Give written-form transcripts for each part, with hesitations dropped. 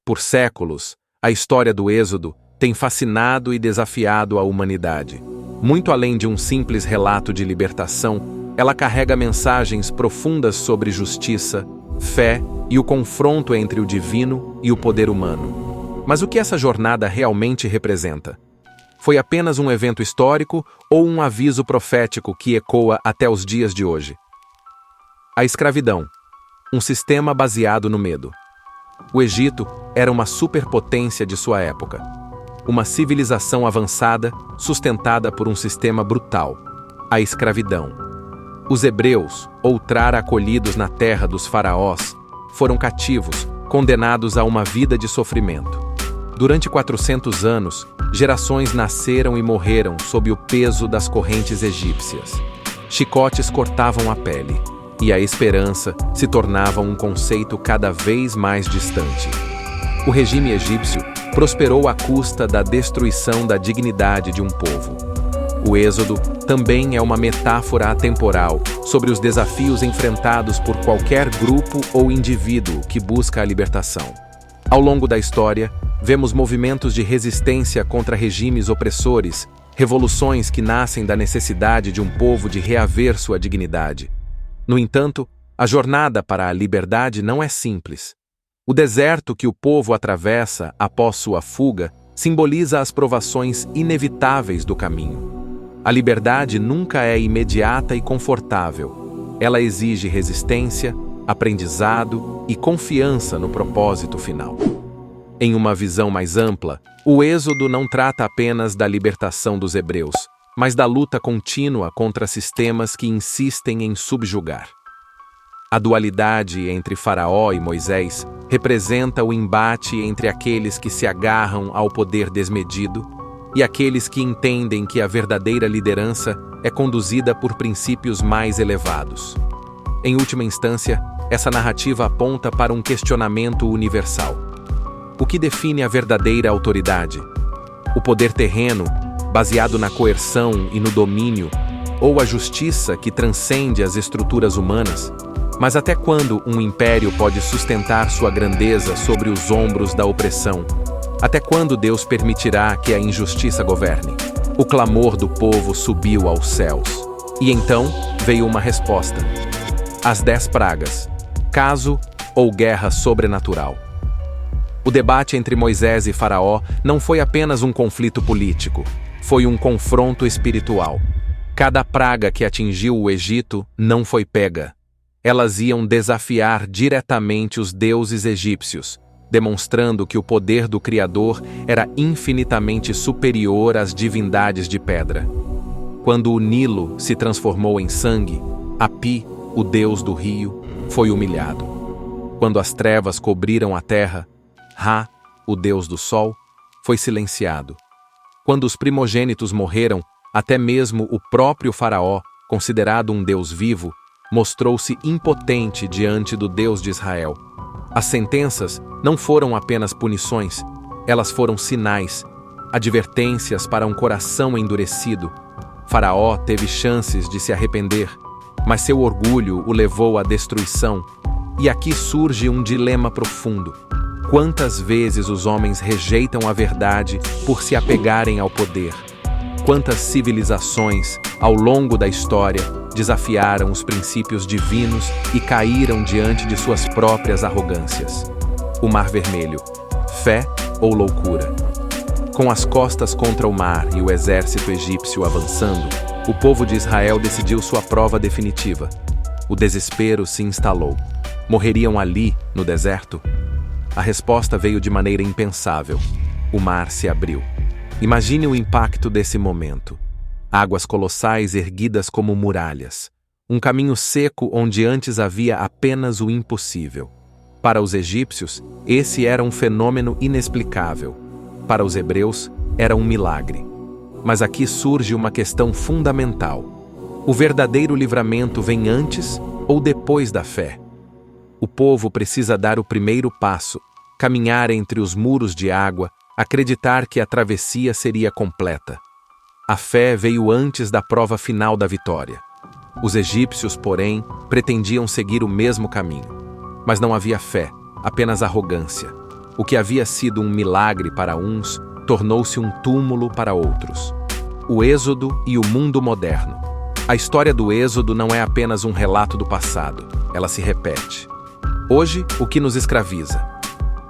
Por séculos, a história do Êxodo tem fascinado e desafiado a humanidade. Muito além de um simples relato de libertação, ela carrega mensagens profundas sobre justiça, fé e o confronto entre o divino e o poder humano. Mas o que essa jornada realmente representa? Foi apenas um evento histórico ou um aviso profético que ecoa até os dias de hoje? A escravidão, um sistema baseado no medo. O Egito era uma superpotência de sua época. Uma civilização avançada, sustentada por um sistema brutal, a escravidão. Os hebreus, outrora acolhidos na terra dos faraós, foram cativos, condenados a uma vida de sofrimento. Durante 400 anos, gerações nasceram e morreram sob o peso das correntes egípcias. Chicotes cortavam a pele, e a esperança se tornava um conceito cada vez mais distante. O regime egípcio prosperou à custa da destruição da dignidade de um povo. O Êxodo também é uma metáfora atemporal sobre os desafios enfrentados por qualquer grupo ou indivíduo que busca a libertação. Ao longo da história, vemos movimentos de resistência contra regimes opressores, revoluções que nascem da necessidade de um povo de reaver sua dignidade. No entanto, a jornada para a liberdade não é simples. O deserto que o povo atravessa após sua fuga simboliza as provações inevitáveis do caminho. A liberdade nunca é imediata e confortável. Ela exige resistência, aprendizado e confiança no propósito final. Em uma visão mais ampla, o Êxodo não trata apenas da libertação dos hebreus, mas da luta contínua contra sistemas que insistem em subjugar. A dualidade entre Faraó e Moisés representa o embate entre aqueles que se agarram ao poder desmedido e aqueles que entendem que a verdadeira liderança é conduzida por princípios mais elevados. Em última instância, essa narrativa aponta para um questionamento universal. O que define a verdadeira autoridade? O poder terreno, baseado na coerção e no domínio, ou a justiça que transcende as estruturas humanas? Mas até quando um império pode sustentar sua grandeza sobre os ombros da opressão? Até quando Deus permitirá que a injustiça governe? O clamor do povo subiu aos céus. E então veio uma resposta. As 10 pragas. Caso ou guerra sobrenatural. O debate entre Moisés e Faraó não foi apenas um conflito político, foi um confronto espiritual. Cada praga que atingiu o Egito não foi pega. Elas iam desafiar diretamente os deuses egípcios, demonstrando que o poder do Criador era infinitamente superior às divindades de pedra. Quando o Nilo se transformou em sangue, Api, o deus do rio, foi humilhado. Quando as trevas cobriram a terra, Ra, o deus do sol, foi silenciado. Quando os primogênitos morreram, até mesmo o próprio Faraó, considerado um deus vivo, mostrou-se impotente diante do Deus de Israel. As sentenças não foram apenas punições, elas foram sinais, advertências para um coração endurecido. Faraó teve chances de se arrepender, mas seu orgulho o levou à destruição. E aqui surge um dilema profundo. Quantas vezes os homens rejeitam a verdade por se apegarem ao poder? Quantas civilizações, ao longo da história, desafiaram os princípios divinos e caíram diante de suas próprias arrogâncias? O Mar Vermelho, fé ou loucura? Com as costas contra o mar e o exército egípcio avançando, o povo de Israel decidiu sua prova definitiva. O desespero se instalou. Morreriam ali, no deserto? A resposta veio de maneira impensável. O mar se abriu. Imagine o impacto desse momento. Águas colossais erguidas como muralhas. Um caminho seco onde antes havia apenas o impossível. Para os egípcios, esse era um fenômeno inexplicável. Para os hebreus, era um milagre. Mas aqui surge uma questão fundamental. O verdadeiro livramento vem antes ou depois da fé? O povo precisa dar o primeiro passo, caminhar entre os muros de água, acreditar que a travessia seria completa. A fé veio antes da prova final da vitória. Os egípcios, porém, pretendiam seguir o mesmo caminho. Mas não havia fé, apenas arrogância. O que havia sido um milagre para uns, tornou-se um túmulo para outros. O Êxodo e o mundo moderno. A história do Êxodo não é apenas um relato do passado, ela se repete. Hoje, o que nos escraviza?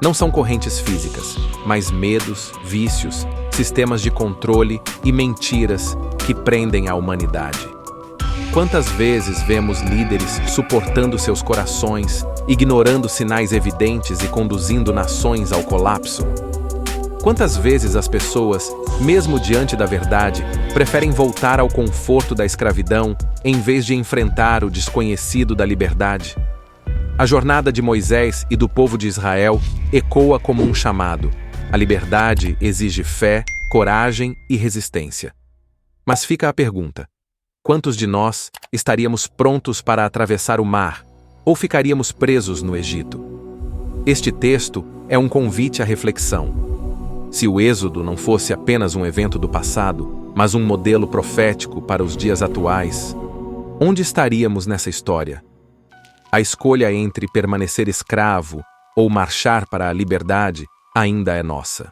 Não são correntes físicas, mas medos, vícios, sistemas de controle e mentiras que prendem a humanidade. Quantas vezes vemos líderes suportando seus corações, ignorando sinais evidentes e conduzindo nações ao colapso? Quantas vezes as pessoas, mesmo diante da verdade, preferem voltar ao conforto da escravidão em vez de enfrentar o desconhecido da liberdade? A jornada de Moisés e do povo de Israel ecoa como um chamado. A liberdade exige fé, coragem e resistência. Mas fica a pergunta: quantos de nós estaríamos prontos para atravessar o mar, ou ficaríamos presos no Egito? Este texto é um convite à reflexão. Se o Êxodo não fosse apenas um evento do passado, mas um modelo profético para os dias atuais, onde estaríamos nessa história? A escolha entre permanecer escravo ou marchar para a liberdade ainda é nossa.